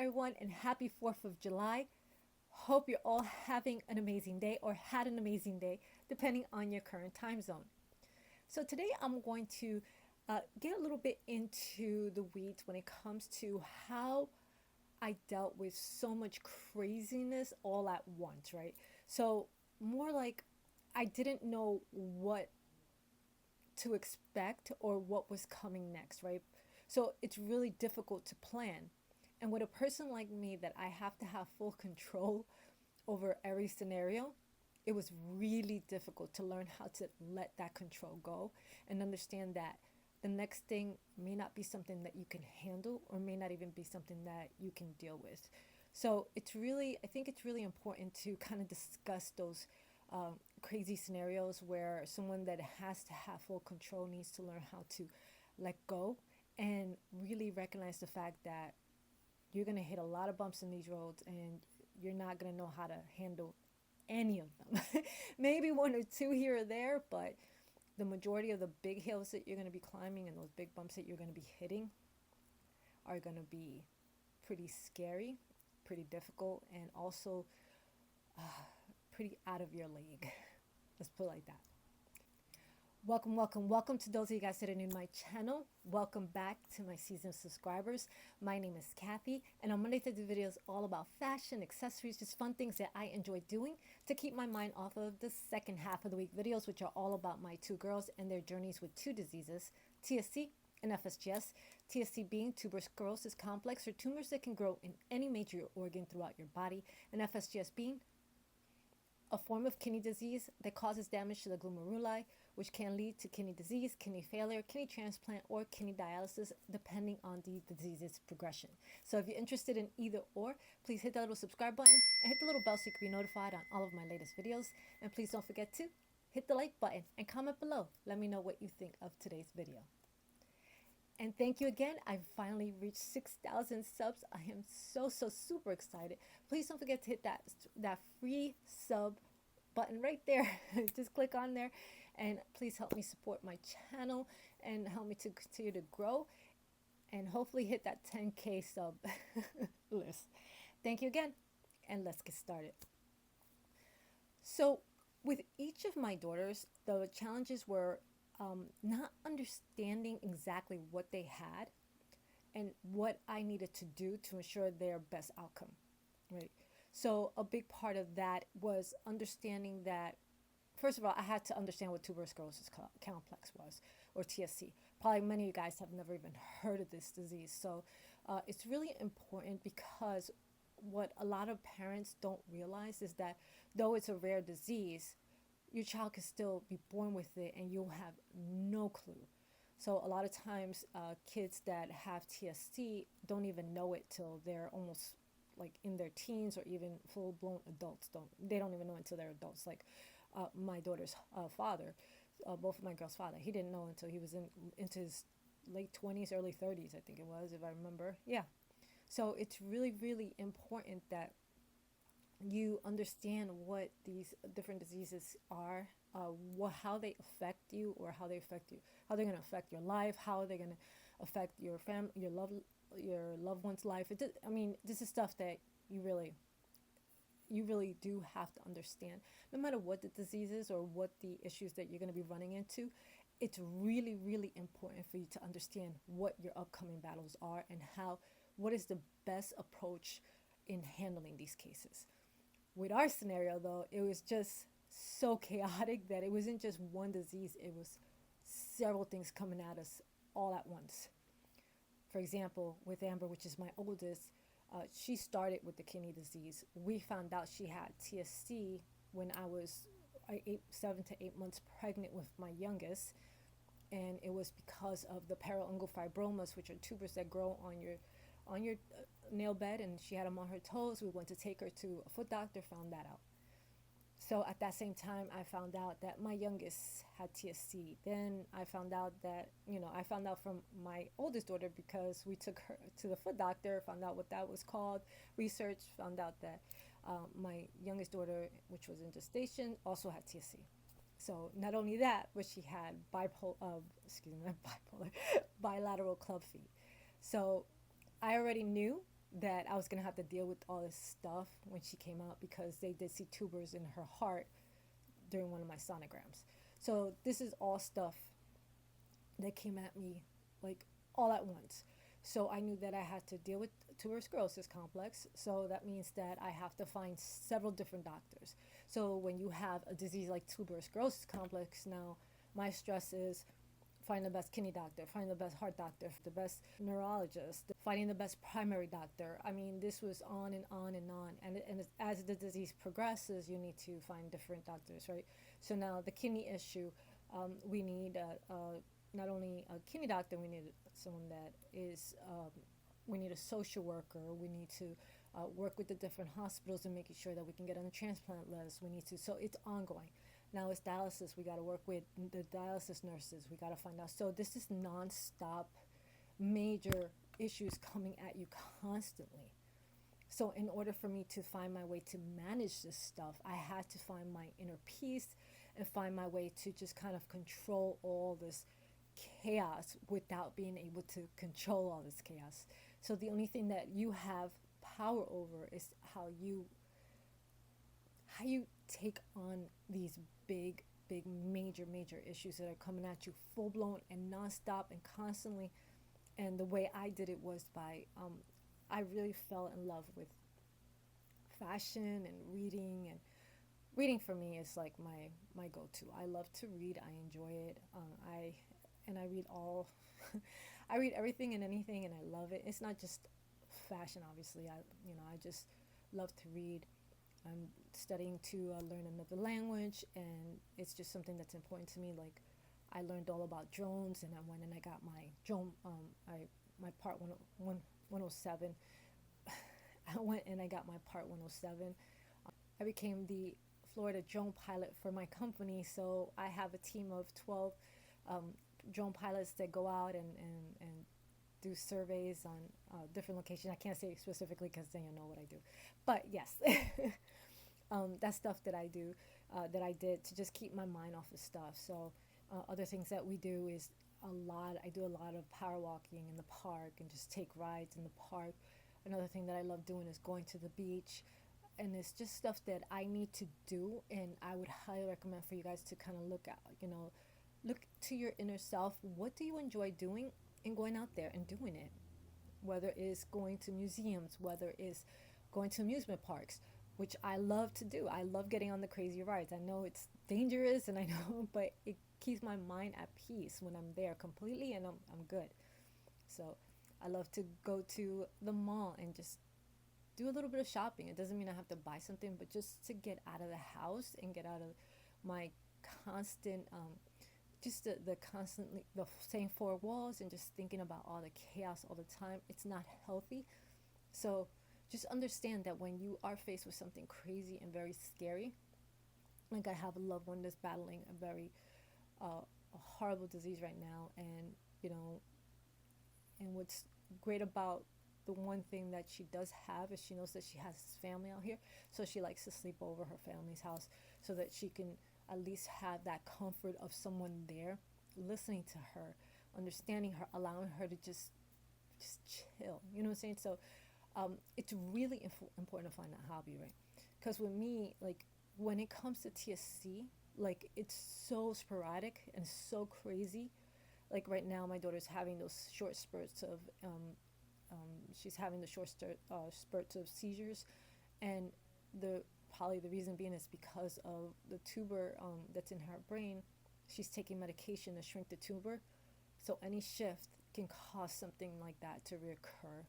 everyone, and happy 4th of July. Hope you're all having an amazing day or had an amazing day, depending on your current time zone. So, today I'm going to get a little bit into the weeds when it comes to how I dealt with so much craziness all at once, right? So, more like I didn't know what to expect or what was coming next, right? So it's really difficult to plan. And with a person like me that I have to have full control over every scenario, it was really difficult to learn how to let that control go and understand that the next thing may not be something that you can handle or may not even be something that you can deal with. So I think it's really important to kind of discuss those crazy scenarios where someone that has to have full control needs to learn how to let go and really recognize the fact that you're going to hit a lot of bumps in these roads and you're not going to know how to handle any of them. Maybe one or two here or there, but the majority of the big hills that you're going to be climbing and those big bumps that you're going to be hitting are going to be pretty scary, pretty difficult, and also pretty out of your league. Let's put it like that. Welcome to those of you guys sitting in my channel. Welcome back to my seasoned subscribers. My name is Kathy, and on Monday I do videos all about fashion, accessories, just fun things that I enjoy doing to keep my mind off of the second half of the week videos, which are all about my two girls and their journeys with two diseases, TSC and FSGS. TSC being tuberous sclerosis complex, or tumors that can grow in any major organ throughout your body, and FSGS being a form of kidney disease that causes damage to the glomeruli, which can lead to kidney disease, kidney failure, kidney transplant, or kidney dialysis, depending on the disease's progression. So if you're interested in either or, please hit that little subscribe button and hit the little bell so you can be notified on all of my latest videos. And please don't forget to hit the like button and comment below. Let me know what you think of today's video. And thank you again. I finally reached 6,000 subs. I am so super excited. Please don't forget to hit that free sub button right there. Just click on there and please help me support my channel and help me to continue to grow and hopefully hit that 10K sub list. Thank you again, and let's get started. So with each of my daughters, the challenges were not understanding exactly what they had and what I needed to do to ensure their best outcome, right? So a big part of that was understanding that, first of all, I had to understand what tuberous sclerosis complex was, or TSC. Probably many of you guys have never even heard of this disease. So it's really important because what a lot of parents don't realize is that though it's a rare disease, your child can still be born with it and you'll have no clue. So a lot of times kids that have TSC don't even know it till they're almost like in their teens or even full-blown adults. They don't even know until they're adults. Like my daughter's father, both of my girls' father, he didn't know until he was into his late 20s, early 30s, I think it was, if I remember. Yeah. So it's really important that you understand what these different diseases are, how they affect you, or how they affect you, how they're going to affect your life, how they're going to affect your your loved one's life. This is stuff that you really do have to understand. No matter what the disease is or what the issues that you're going to be running into, it's really important for you to understand what your upcoming battles are and what is the best approach in handling these cases. With our scenario, though, it was just so chaotic that it wasn't just one disease, it was several things coming at us all at once. For example, with Amber, which is my oldest, she started with the kidney disease. We found out she had TSC when I was 7 to 8 months pregnant with my youngest, and it was because of the periungual fibromas, which are tubers that grow on your nail bed, and she had them on her toes. We went to take her to a foot doctor, found that out. So at that same time, I found out that my youngest had TSC. Then I found out from my oldest daughter because we took her to the foot doctor, found out what that was called, researched, found out that my youngest daughter, which was in gestation, also had TSC. So not only that, but she had bilateral club feet. So I already knew that I was gonna have to deal with all this stuff when she came out because they did see tumors in her heart during one of my sonograms. So this is all stuff that came at me like all at once. So I knew that I had to deal with tuberous sclerosis complex. So that means that I have to find several different doctors. So when you have a disease like tuberous sclerosis complex, now my stress is finding the best kidney doctor, finding the best heart doctor, the best neurologist, finding the best primary doctor. I mean, this was on and on and on. And as the disease progresses, you need to find different doctors, right? So now the kidney issue, we need not only a kidney doctor, we need someone that is, we need a social worker, we need to work with the different hospitals and making sure that we can get on the transplant list. We need to, so it's ongoing. Now it's dialysis. We got to work with the dialysis nurses. We got to find out. So this is nonstop, major issues coming at you constantly. So in order for me to find my way to manage this stuff, I had to find my inner peace and find my way to just kind of control all this chaos without being able to control all this chaos. So the only thing that you have power over is how you take on these big major issues that are coming at you full blown and nonstop and constantly. And the way I did it was by I really fell in love with fashion and reading. And reading for me is like my go-to. I love to read. I enjoy it. I read all I read everything and anything, and I love it. It's not just fashion, obviously. I just love to read. I'm studying to learn another language, and it's just something that's important to me. Like, I learned all about drones, and I went and I got my drone, my part 107. I went and I got my part 107. I became the Florida drone pilot for my company, so I have a team of 12 drone pilots that go out and do surveys on different locations. I can't say specifically because then you'll know what I do. But yes, that's stuff that I do, that I did to just keep my mind off of stuff. So other things that we do is I do a lot of power walking in the park and just take rides in the park. Another thing that I love doing is going to the beach. And it's just stuff that I need to do, and I would highly recommend for you guys to kind of look at, look to your inner self. What do you enjoy doing, and going out there and doing it? Whether it's going to museums, whether it's going to amusement parks, which I love to do. I love getting on the crazy rides. I know it's dangerous, and I know, but it keeps my mind at peace when I'm there completely, and I'm good. So I love to go to the mall and just do a little bit of shopping. It doesn't mean I have to buy something, but just to get out of the house and get out of my constant, just the constantly the same four walls and just thinking about all the chaos all the time. It's not healthy. So just understand that when you are faced with something crazy and very scary, like I have a loved one that's battling a horrible disease right now, and and what's great about the one thing that she does have is she knows that she has family out here, so she likes to sleep over her family's house so that she can at least have that comfort of someone there listening to her, understanding her, allowing her to just chill. You know what I'm saying? So it's really important to find that hobby, right? Because with me, like, when it comes to TSC, like, it's so sporadic and so crazy. Like right now, my daughter's having those short spurts of she's having the short spurts of seizures, and probably the reason being is because of the tumor that's in her brain. She's taking medication to shrink the tumor, so any shift can cause something like that to reoccur.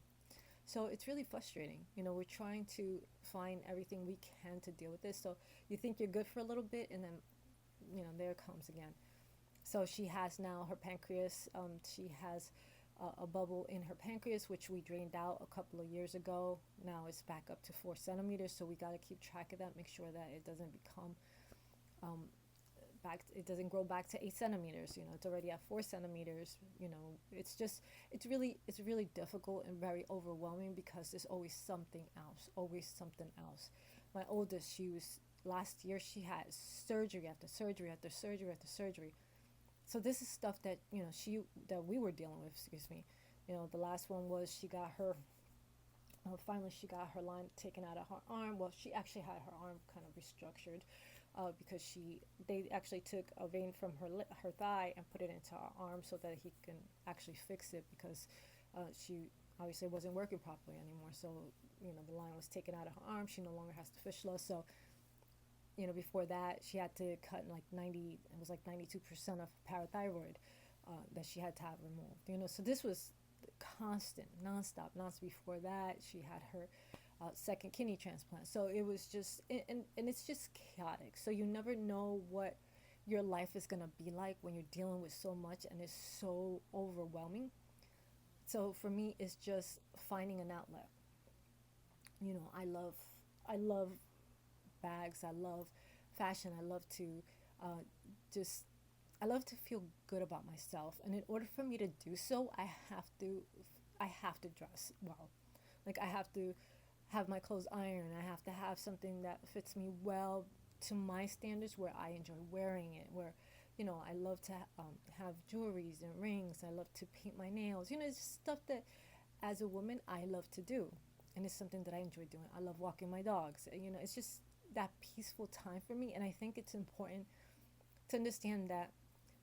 So it's really frustrating. We're trying to find everything we can to deal with this. So you think you're good for a little bit, and then there it comes again. So she has now her pancreas. She has a bubble in her pancreas, which we drained out a couple of years ago. Now it's back up to 4 centimeters, so we got to keep track of that, make sure that it doesn't become it doesn't grow back to 8 centimeters. It's already at 4 centimeters. It's really difficult and very overwhelming because there's always something else. My oldest, last year she had surgery after surgery after surgery after surgery. So this is stuff that that we were dealing with. Excuse me. The last one was she got her Finally, she got her line taken out of her arm. Well, she actually had her arm kind of restructured because they actually took a vein from her thigh and put it into her arm so that he can actually fix it because she obviously wasn't working properly anymore. So the line was taken out of her arm. She no longer has the fistula. So before that, she had to cut like 90. It was like 92% of parathyroid that she had to have removed. So this was constant, nonstop. Before that, she had her second kidney transplant. So it was just, and it's just chaotic. So you never know what your life is going to be like when you're dealing with so much and it's so overwhelming. So for me, it's just finding an outlet. I love bags. I love fashion. Uh, just I love to feel good about myself, and in order for me to do so, I have to dress well. Like I have to have my clothes ironed. I have to have something that fits me well to my standards, where I enjoy wearing it. Where, I love to have jewelries and rings. I love to paint my nails. It's just stuff that, as a woman, I love to do, and it's something that I enjoy doing. I love walking my dogs. It's just that peaceful time for me, and I think it's important to understand that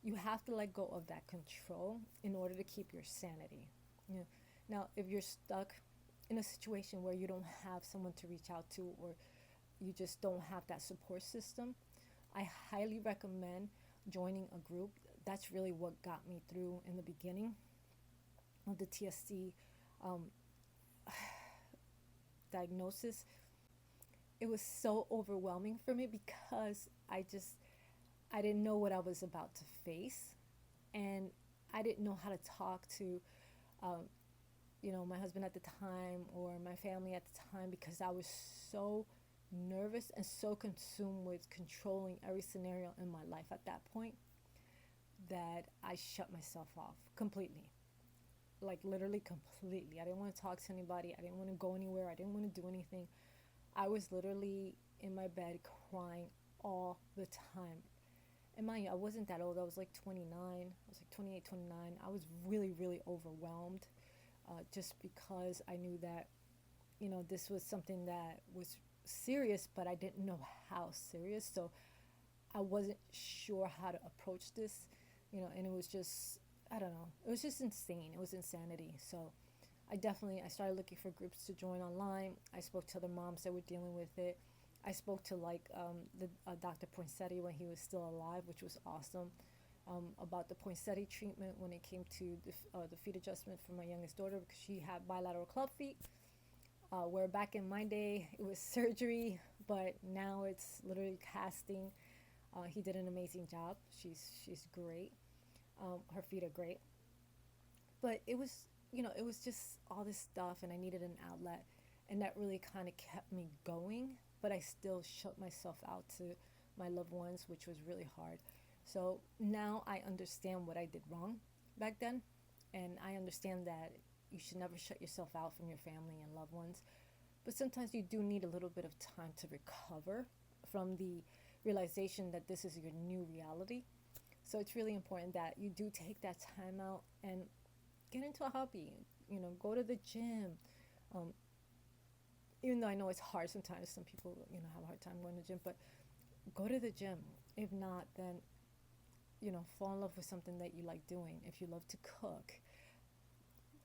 you have to let go of that control in order to keep your sanity. You know, Now, if you're stuck in a situation where you don't have someone to reach out to, or you just don't have that support system, I highly recommend joining a group. That's really what got me through in the beginning of the TSC um, diagnosis. It was so overwhelming for me because I didn't know what I was about to face, and I didn't know how to talk to um, my husband at the time or my family at the time, because I was so nervous and so consumed with controlling every scenario in my life at that point that I shut myself off completely. Like literally completely. I didn't want to talk to anybody. I didn't want to go anywhere. I didn't want to do anything. I was literally in my bed crying all the time. And mind you, I wasn't that old. I was like 29. I was like 28, 29. I was really, really overwhelmed, just because I knew that, this was something that was serious, but I didn't know how serious. So I wasn't sure how to approach this, and it was just, I don't know, it was just insane. It was insanity. So I started looking for groups to join online. I spoke to other moms that were dealing with it. I spoke to the Dr. Poinsettia when he was still alive, which was awesome, about the poinsettia treatment when it came to the feet adjustment for my youngest daughter, because she had bilateral club feet, where back in my day it was surgery, but now it's literally casting. He did an amazing job. She's great. Her feet are great. But it was just all this stuff, and I needed an outlet, and that really kind of kept me going. But I still shut myself out to my loved ones, which was really hard. So now I understand what I did wrong back then, and I understand that you should never shut yourself out from your family and loved ones. But sometimes you do need a little bit of time to recover from the realization that this is your new reality. So it's really important that you do take that time out and get into a hobby. Go to the gym. Um, Even though I know it's hard sometimes, some people have a hard time going to the gym, but go to the gym. If not, then fall in love with something that you like doing. If you love to cook,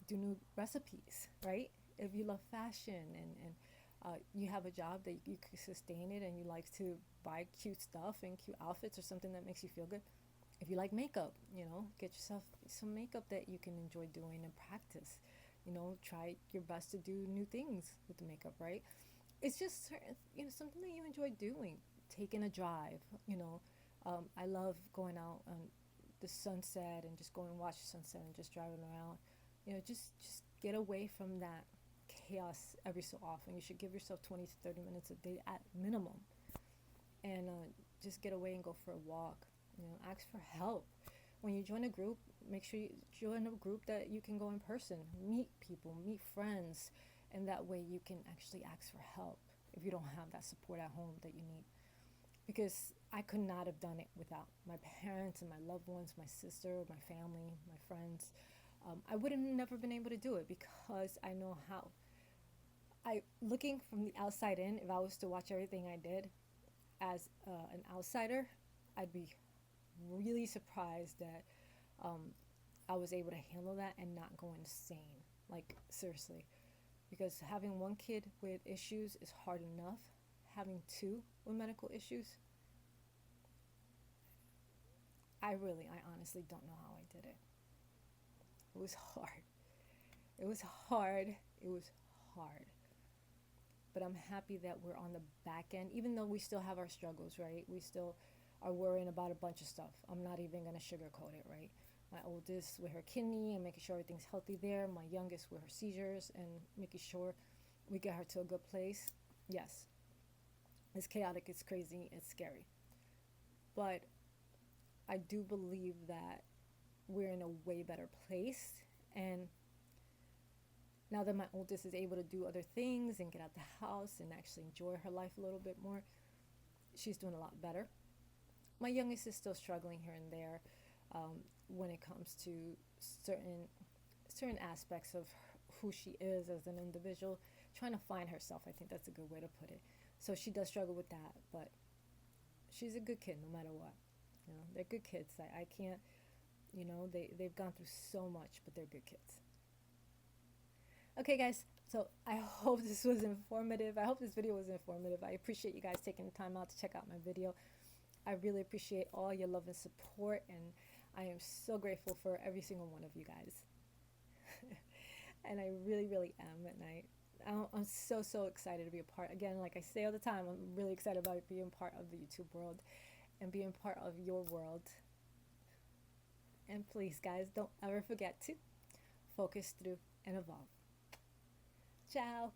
do new recipes, right? If you love fashion, and you have a job that you can sustain it, and you like to buy cute stuff and cute outfits or something that makes you feel good. If you like makeup, get yourself some makeup that you can enjoy doing and practice. Try your best to do new things with the makeup, right? It's just certain, something that you enjoy doing. Taking a drive, I love going out on the sunset and just going and watch the sunset and just driving around. Just get away from that chaos every so often. You should give yourself 20 to 30 minutes a day at minimum, and just get away and go for a walk. Ask for help. When you join a group, make sure you join a group that you can go in person, meet people, meet friends, and that way you can actually ask for help if you don't have that support at home that you need. Because I could not have done it without my parents and my loved ones, my sister, my family, my friends. I would have never been able to do it because I know how I looking from the outside in, if I was to watch everything I did as an outsider, I'd be really surprised that um, I was able to handle that and not go insane. Like, seriously. Because having one kid with issues is hard enough. Having two with medical issues, I honestly don't know how I did it. It was hard. It was hard. It was hard. But I'm happy that we're on the back end, even though we still have our struggles, right? We still are worrying about a bunch of stuff. I'm not even going to sugarcoat it, right? My oldest with her kidney and making sure everything's healthy there. My youngest with her seizures and making sure we get her to a good place. Yes, it's chaotic, it's crazy, it's scary. But I do believe that we're in a way better place. And now that my oldest is able to do other things and get out the house and actually enjoy her life a little bit more, she's doing a lot better. My youngest is still struggling here and there when it comes to certain certain aspects of who she is as an individual, trying to find herself. I think that's a good way to put it. So she does struggle with that, but she's a good kid no matter what. You know, they're good kids. I can't, they've gone through so much, but they're good kids. Okay, guys, so I hope this was informative. I hope this video was informative. I appreciate you guys taking the time out to check out my video. I really appreciate all your love and support, and I am so grateful for every single one of you guys. And I really, really am. And I'm so, so excited to be a part. Again, like I say all the time, I'm really excited about being part of the YouTube world and being part of your world. And please, guys, don't ever forget to focus through and evolve. Ciao.